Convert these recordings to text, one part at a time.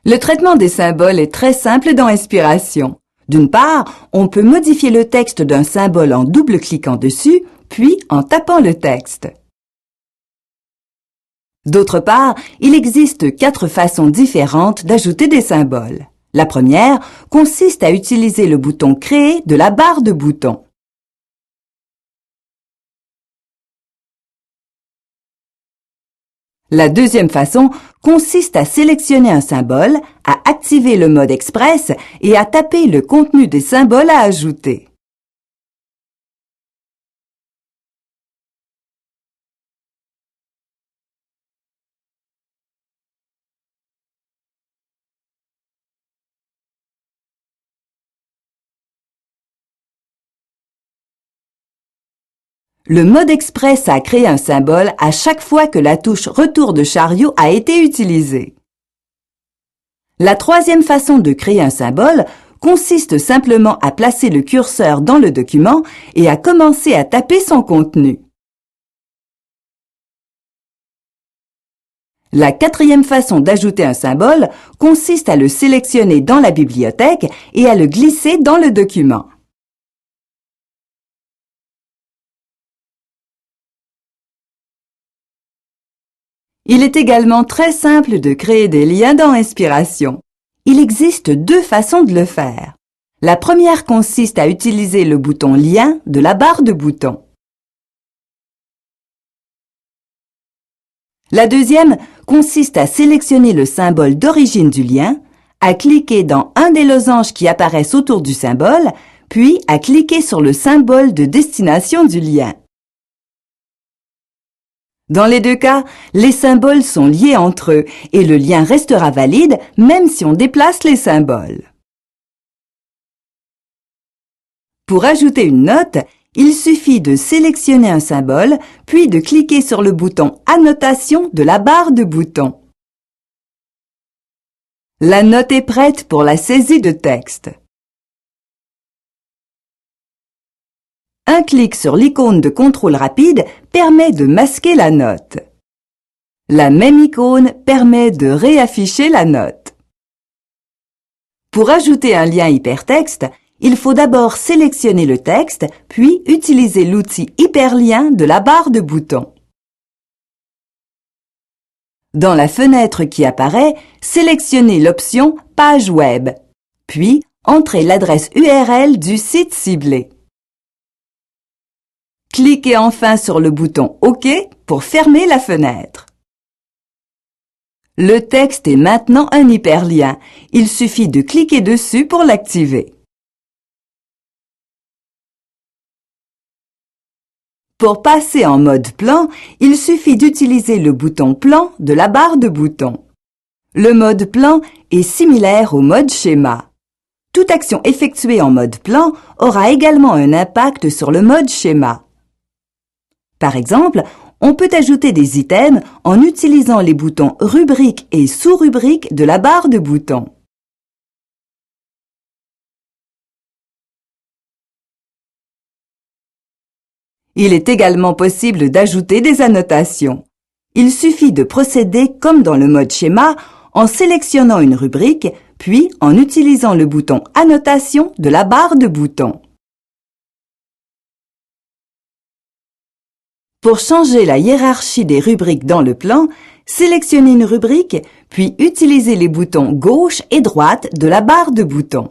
Le traitement des symboles est très simple dans Inspiration. D'une part, on peut modifier le texte d'un symbole en double-cliquant dessus, puis en tapant le texte. D'autre part, il existe 4 façons différentes d'ajouter des symboles. La première consiste à utiliser le bouton Créer de la barre de boutons. La deuxième façon consiste à sélectionner un symbole, à activer le mode Express et à taper le contenu des symboles à ajouter. Le mode Express a créé un symbole à chaque fois que la touche Retour de chariot a été utilisée. La troisième façon de créer un symbole consiste simplement à placer le curseur dans le document et à commencer à taper son contenu. La quatrième façon d'ajouter un symbole consiste à le sélectionner dans la bibliothèque et à le glisser dans le document. Il est également très simple de créer des liens dans Inspiration. Il existe 2 façons de le faire. La première consiste à utiliser le bouton Lien de la barre de boutons. La deuxième consiste à sélectionner le symbole d'origine du lien, à cliquer dans un des losanges qui apparaissent autour du symbole, puis à cliquer sur le symbole de destination du lien. Dans les 2 cas, les symboles sont liés entre eux et le lien restera valide même si on déplace les symboles. Pour ajouter une note, il suffit de sélectionner un symbole, puis de cliquer sur le bouton Annotation de la barre de boutons. La note est prête pour la saisie de texte. Un clic sur l'icône de contrôle rapide permet de masquer la note. La même icône permet de réafficher la note. Pour ajouter un lien hypertexte, il faut d'abord sélectionner le texte, puis utiliser l'outil Hyperlien de la barre de boutons. Dans la fenêtre qui apparaît, sélectionnez l'option Page web, puis entrez l'adresse URL du site ciblé. Cliquez enfin sur le bouton OK pour fermer la fenêtre. Le texte est maintenant un hyperlien. Il suffit de cliquer dessus pour l'activer. Pour passer en mode plan, il suffit d'utiliser le bouton Plan de la barre de boutons. Le mode plan est similaire au mode schéma. Toute action effectuée en mode plan aura également un impact sur le mode schéma. Par exemple, on peut ajouter des items en utilisant les boutons Rubrique et Sous-rubrique de la barre de boutons. Il est également possible d'ajouter des annotations. Il suffit de procéder comme dans le mode schéma en sélectionnant une rubrique, puis en utilisant le bouton Annotation de la barre de boutons. Pour changer la hiérarchie des rubriques dans le plan, sélectionnez une rubrique, puis utilisez les boutons gauche et droite de la barre de boutons.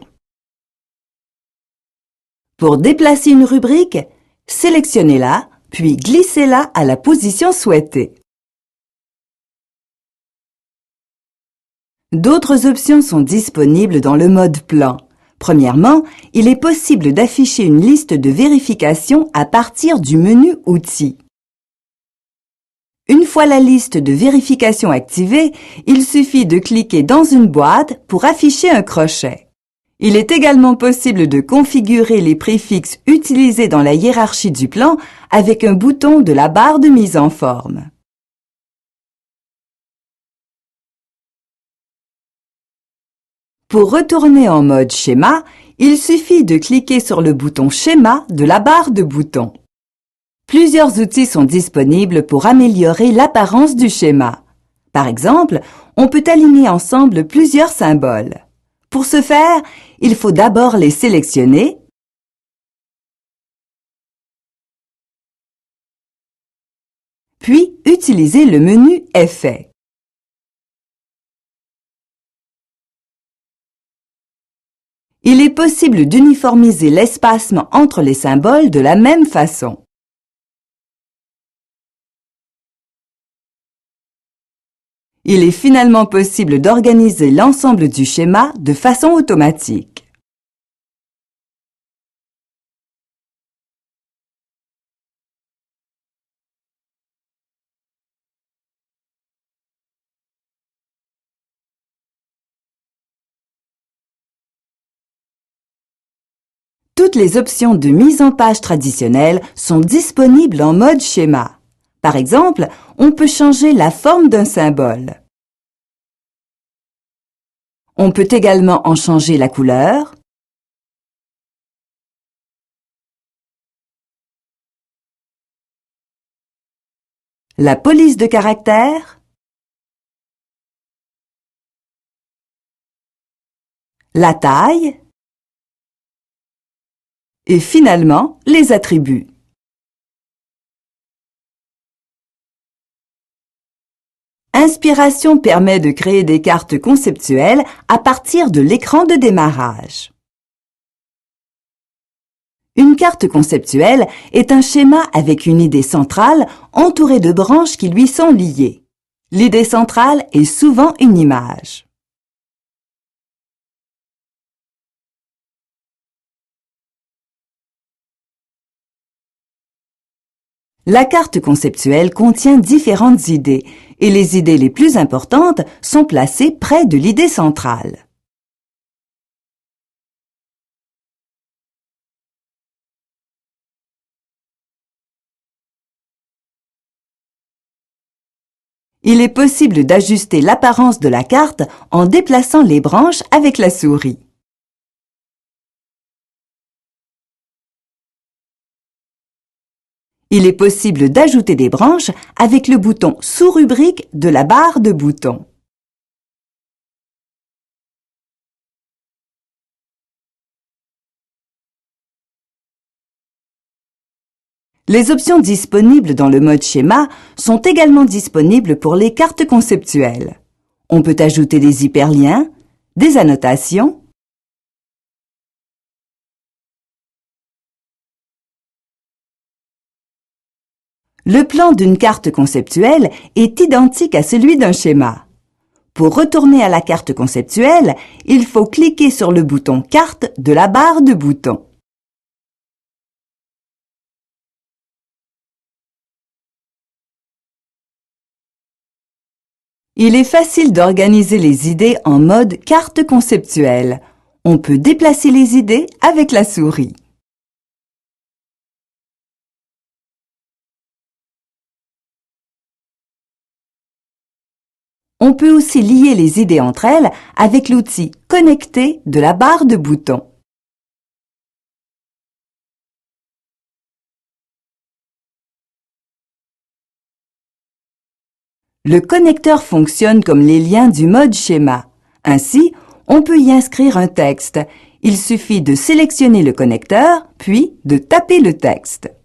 Pour déplacer une rubrique, sélectionnez-la, puis glissez-la à la position souhaitée. D'autres options sont disponibles dans le mode plan. Premièrement, il est possible d'afficher une liste de vérification à partir du menu Outils. Une fois la liste de vérification activée, il suffit de cliquer dans une boîte pour afficher un crochet. Il est également possible de configurer les préfixes utilisés dans la hiérarchie du plan avec un bouton de la barre de mise en forme. Pour retourner en mode schéma, il suffit de cliquer sur le bouton Schéma de la barre de boutons. Plusieurs outils sont disponibles pour améliorer l'apparence du schéma. Par exemple, on peut aligner ensemble plusieurs symboles. Pour ce faire, il faut d'abord les sélectionner, puis utiliser le menu Effets. Il est possible d'uniformiser l'espacement entre les symboles de la même façon. Il est finalement possible d'organiser l'ensemble du schéma de façon automatique. Toutes les options de mise en page traditionnelle sont disponibles en mode schéma. Par exemple, on peut changer la forme d'un symbole. On peut également en changer la couleur, la police de caractère, la taille et finalement les attributs. Inspiration permet de créer des cartes conceptuelles à partir de l'écran de démarrage. Une carte conceptuelle est un schéma avec une idée centrale entourée de branches qui lui sont liées. L'idée centrale est souvent une image. La carte conceptuelle contient différentes idées et les idées les plus importantes sont placées près de l'idée centrale. Il est possible d'ajuster l'apparence de la carte en déplaçant les branches avec la souris. Il est possible d'ajouter des branches avec le bouton sous-rubrique de la barre de boutons. Les options disponibles dans le mode schéma sont également disponibles pour les cartes conceptuelles. On peut ajouter des hyperliens, des annotations, le plan d'une carte conceptuelle est identique à celui d'un schéma. Pour retourner à la carte conceptuelle, il faut cliquer sur le bouton Carte de la barre de boutons. Il est facile d'organiser les idées en mode carte conceptuelle. On peut déplacer les idées avec la souris. On peut aussi lier les idées entre elles avec l'outil Connecter de la barre de boutons. Le connecteur fonctionne comme les liens du mode schéma. Ainsi, on peut y inscrire un texte. Il suffit de sélectionner le connecteur, puis de taper le texte.